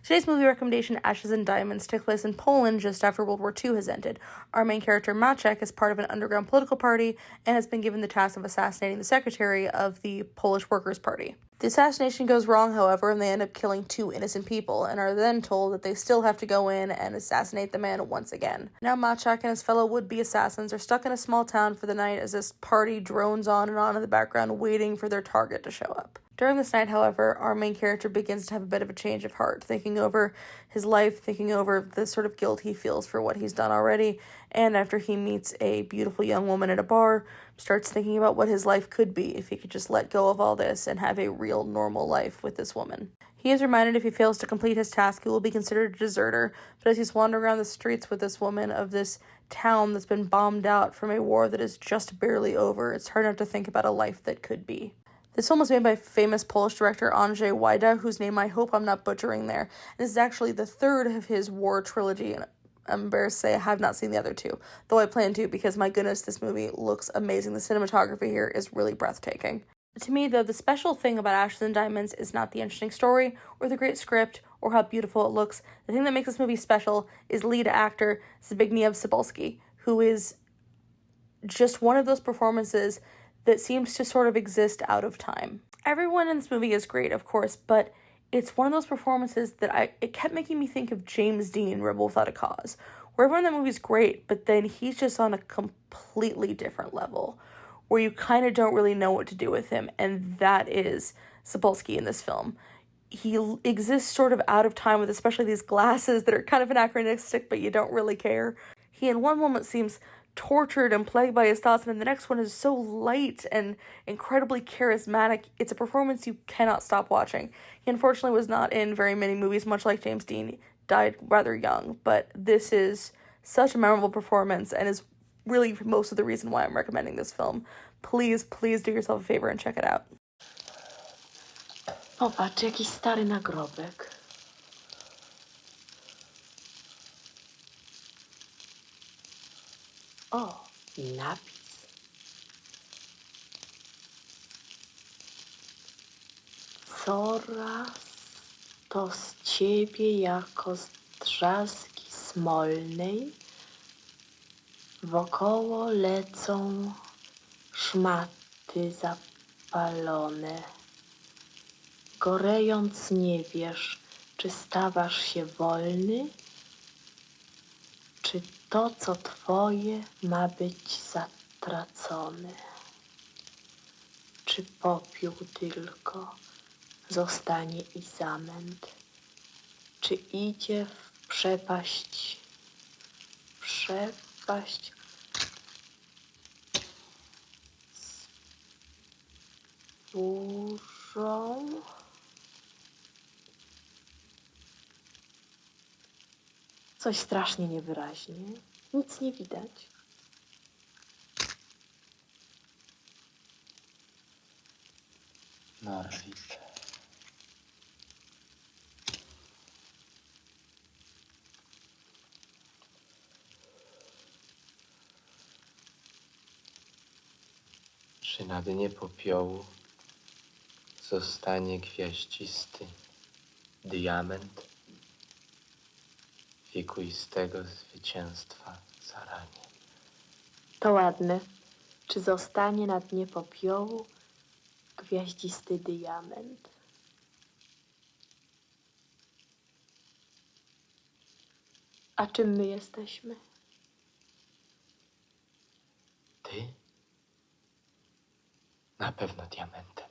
Today's movie recommendation, Ashes and Diamonds, takes place in Poland just after World War II has ended. Our main character, Maciek, is part of an underground political party and has been given the task of assassinating the secretary of the Polish Workers' Party. The assassination goes wrong, however, and they end up killing 2 innocent people, and are then told that they still have to go in and assassinate the man once again. Now Maciek and his fellow would-be assassins are stuck in a small town for the night as this party drones on and on in the background, waiting for their target to show up. During this night, however, our main character begins to have a bit of a change of heart, thinking over his life, thinking over the sort of guilt he feels for what he's done already, and after he meets a beautiful young woman at a bar, starts thinking about what his life could be if he could just let go of all this and have a real normal life with this woman. He is reminded if he fails to complete his task, he will be considered a deserter, but as he's wandering around the streets with this woman of this town that's been bombed out from a war that is just barely over, it's hard not to think about a life that could be. This film was made by famous Polish director Andrzej Wajda, whose name I hope I'm not butchering there. And this is actually the 3rd of his war trilogy, and I'm embarrassed to say I have not seen the other 2, though I plan to because, my goodness, this movie looks amazing. The cinematography here is really breathtaking. To me, though, the special thing about Ashes and Diamonds is not the interesting story or the great script or how beautiful it looks. The thing that makes this movie special is lead actor Zbigniew Cybulski, who is just one of those performances that seems to sort of exist out of time. Everyone in this movie is great, of course, but it's one of those performances that it kept making me think of James Dean, Rebel Without a Cause, where everyone in that movie's great, but then he's just on a completely different level, where you kind of don't really know what to do with him, and that is Cybulski in this film. He exists sort of out of time with especially these glasses that are kind of anachronistic, but you don't really care. He in one moment seems tortured and plagued by his thoughts, and the next one is so light and incredibly charismatic. It's a performance you cannot stop watching. He unfortunately was not in very many movies, much like James Dean, died rather young, but this is such a memorable performance and is really most of the reason why I'm recommending this film. Please do yourself a favor and check it out. Popatrz, jakiś stary nagrobek. O, i napis. Coraz to z ciebie jako z drzazgi smolnej wokoło lecą szmaty zapalone. Gorejąc nie wiesz, czy stawasz się wolny, czy to, co twoje, ma być zatracone. Czy popiół tylko zostanie i zamęt, czy idzie w przepaść z burzą? Coś strasznie niewyraźnie. Nic nie widać. Norwid. Czy na dnie popiołu zostanie gwiaździsty diament wiekuistego zwycięstwa zaranie? To ładne. Czy zostanie na dnie popiołu gwiaździsty diament? A czym my jesteśmy? Ty? Na pewno diamentem.